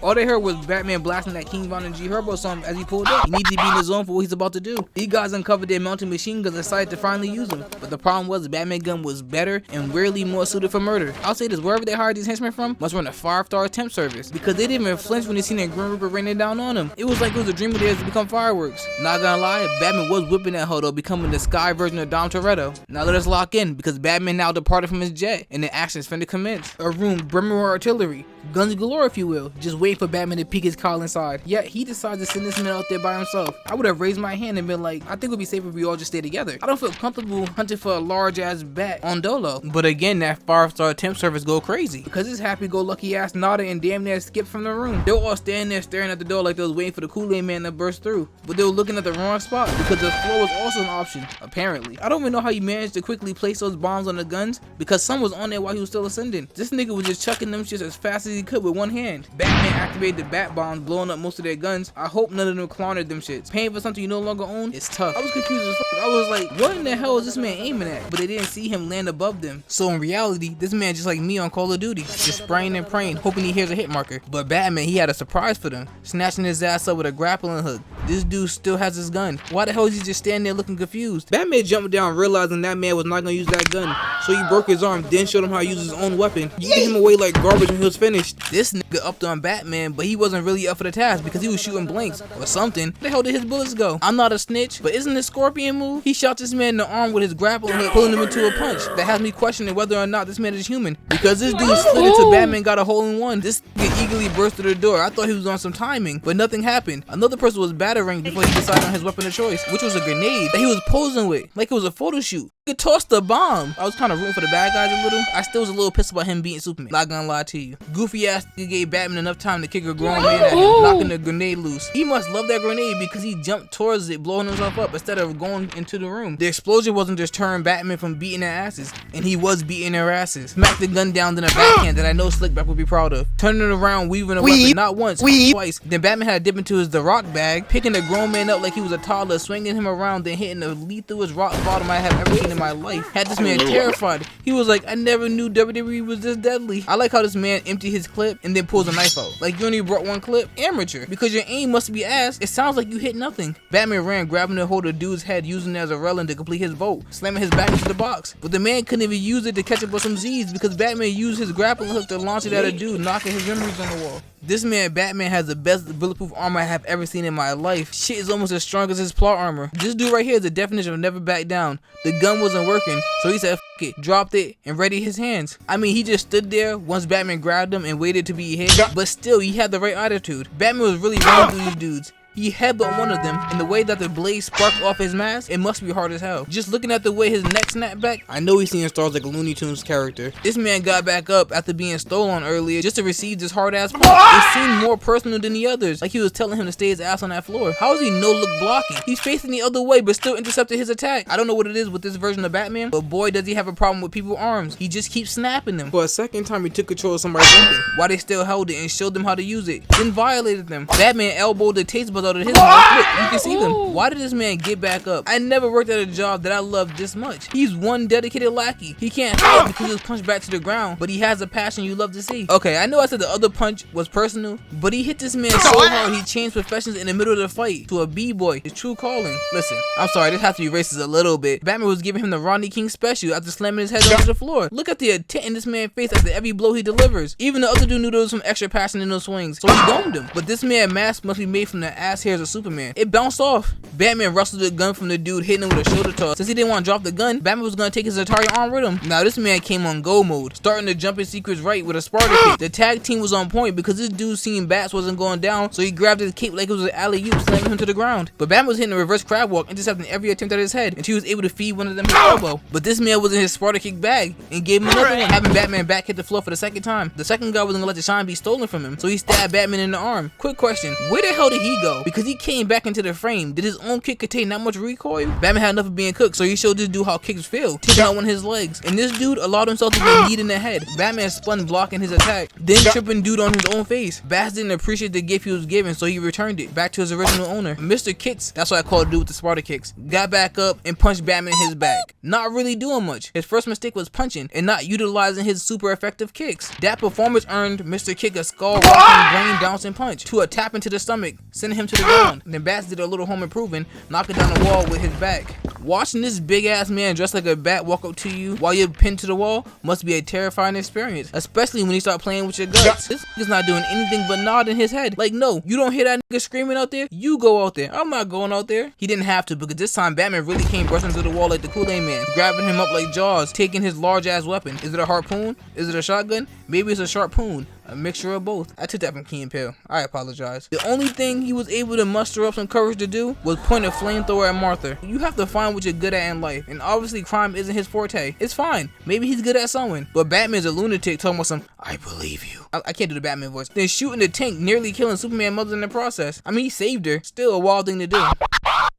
All they heard was Batman blasting that King Von and G Herbo song as he pulled up. He needed to be in the zone for what he's about to do. These guys uncovered their mounted machine guns and decided to finally use them. But the problem was the Batman gun was better and rarely more suited for murder. I'll say this, wherever they hired these henchmen from must run a 5-star temp service, because they didn't even flinch when they seen that Grim Reaper raining down on them. It was like it was a dream of theirs to become fireworks. Not gonna lie, Batman was whipping that hoe though, becoming the sky version of Dom Toretto. Now let us lock in, because Batman now departed from his jet and the action's finna commence. A room brimming with artillery, guns galore if you will, just waiting for Batman to peek his collar inside. Yet he decides to send this man out there by himself. I would have raised my hand and been like, I think it would be safer if we all just stay together. I don't feel comfortable hunting for a large ass bat on Dolo. But again, that 5-star temp service go crazy, because his happy-go-lucky ass Nada and damn near skipped from the room. They were all standing there staring at the door like they was waiting for the Kool-Aid man to burst through, but they were looking at the wrong spot, because the floor was also an option, apparently. I don't even know how he managed to quickly place those bombs on the guns, because some was on there while he was still ascending. This nigga was just chucking them shits as fast as he could with one hand. Batman activated the bat bombs, blowing up most of their guns. I hope none of them cloned them shits. Paying for something you no longer own is tough. I was confused as fuck. I was like, what in the hell is this man aiming at? But they didn't see him land above them. So in reality, this man just like me on Call of Duty, just spraying and praying, hoping he hears a hit marker. But Batman, he had a surprise for them, snatching his ass up with a grappling hook. This dude still has his gun. Why the hell is he just standing there looking confused? Batman jumped down, realizing that man was not gonna use that gun, so he broke his arm, then showed him how to use his own weapon, yeeting him away like garbage when he was finished. This nigga upped on Batman, but he wasn't really up for the task because he was shooting blanks or something. Where the hell did his bullets go? I'm not a snitch, but isn't this Scorpion move? He shot this man in the arm with his grappling hook, pulling him into a punch. That has me questioning whether or not this man is human, because this dude slid into Batman, got a hole in one. This nigga eagerly burst through the door. I thought he was on some timing, but nothing happened. Another person was battering before he decided on his weapon of choice, which was a grenade that he was posing with like it was a photo shoot. He tossed the bomb. I was kind of rooting for the bad guys a little. I still was a little pissed about him beating Superman, not gonna lie to you. Goofy ass nigga gave Batman enough time to kick a grown man at him, knocking the grenade loose. He must love that grenade because he jumped towards it, blowing himself up instead of going into the room. The explosion wasn't just turning Batman from beating their asses, and he was beating their asses. Smacked the gun down in a backhand that I know Slickback would be proud of. Turning it around, weaving a weapon not once, twice. Then Batman had to dip into his The Rock bag, picking the grown man up like he was a toddler, swinging him around, then hitting the lethal rock bottom I have ever seen in my life. Had this man terrified. He was like, I never knew WWE was this deadly. I like how this man emptied his clip and then pulls a knife out. Like, you only brought one clip? Amateur. Because your aim must be ass. It sounds like you hit nothing. Batman ran, grabbing the hold of the dude's head, using it as a railing to complete his vote, slamming his back into the box. But the man couldn't even use it to catch up with some Z's, because Batman used his grappling hook to launch it at a dude, knocking his memories on the wall. This man, Batman, has the best bulletproof armor I have ever seen in my life. Shit is almost as strong as his plot armor. This dude right here is the definition of never back down. The gun wasn't working, so he said F it, dropped it, and readied his hands. I mean, he just stood there once Batman grabbed him and waited to be hit, but still, he had the right attitude. Batman was really running through these dudes. He headbutt one of them, and the way that the blade sparked off his mask, it must be hard as hell. Just looking at the way his neck snapped back, I know he's seeing stars like a Looney Tunes character. This man got back up after being stolen earlier just to receive this hard ass punch. It seemed more personal than the others, like he was telling him to stay his ass on that floor. How is he no look blocking? He's facing the other way but still intercepted his attack. I don't know what it is with this version of Batman, but boy does he have a problem with people's arms. He just keeps snapping them. For a second time he took control of somebody's weapon while they still held it and showed them how to use it, then violated them. Batman elbowed the taste buds out of his mouth. Look, you can see them. Why did this man get back up? I never worked at a job that I loved this much. He's one dedicated lackey. He can't fight because he was punched back to the ground, but he has a passion you love to see. Okay, I know I said the other punch was personal, but he hit this man so hard he changed professions in the middle of the fight to a b-boy, his true calling. Listen, I'm sorry, this has to be racist a little bit. Batman was giving him the Rodney King special after slamming his head onto the floor. Look at the intent in this man's face after every blow he delivers. Even the other dude knew there was some extra passion in those swings, so he domed him. But this man's mask must be made from the ass hairs of Superman. It bounced off. Batman wrestled the gun from the dude, hitting him with a shoulder toss. Since he didn't want to drop the gun, Batman was going to take his Atari arm with him. Now this man came on go mode, starting to jump in secrets right with a Sparta kick. The tag team was on point because this dude seeing bats wasn't going down, so he grabbed his cape like it was an alley-oop, slamming him to the ground. But Batman was hitting a reverse crab walk, intercepting every attempt at his head until he was able to feed one of them his elbow. But this man was in his Sparta kick bag and gave him another one, having Batman back hit the floor for the second time. The second guy wasn't gonna let the shine be stolen from him, so he stabbed Batman in the arm. Quick question, where the hell did he go? well. Because he came back into the frame, did his own kick contain that much recoil? Batman had enough of being cooked, so he showed this dude how kicks feel, taking out one of his legs. And this dude allowed himself to get kneed in the head. Batman spun blocking his attack, then tripping dude on his own face. Bats didn't appreciate the gift he was given, so he returned it back to his original owner. Mr. Kicks, that's what I call the dude with the Sparta kicks, got back up and punched Batman in his back. Not really doing much. His first mistake was punching and not utilizing his super effective kicks. That performance earned Mr. Kick a skull-rocking, brain-bouncing punch to a tap into the stomach, sending him to the ground. Then Bats did a little home improvement, knocking down the wall with his back. Watching this big-ass man dressed like a bat walk up to you while you're pinned to the wall must be a terrifying experience, especially when you start playing with your guts. This nigga's not doing anything but nodding his head. Like, no, you don't hear that nigga screaming out there? You go out there. I'm not going out there. He didn't have to, because this time Batman really came bursting through the wall like the Kool-Aid Man, grabbing him up like Jaws, taking his large-ass weapon. Is it a harpoon? Is it a shotgun? Maybe it's a sharpoon. A mixture of both. I took that from Key and Peele. I apologize. The only thing he was able to muster up some courage to do was point a flamethrower at Martha. You have to find what you're good at in life, and obviously crime isn't his forte. It's fine. Maybe he's good at sewing, but Batman's a lunatic talking about some, I believe you. I can't do the Batman voice. Then shooting the tank, nearly killing Superman mother in the process. I mean, he saved her. Still a wild thing to do.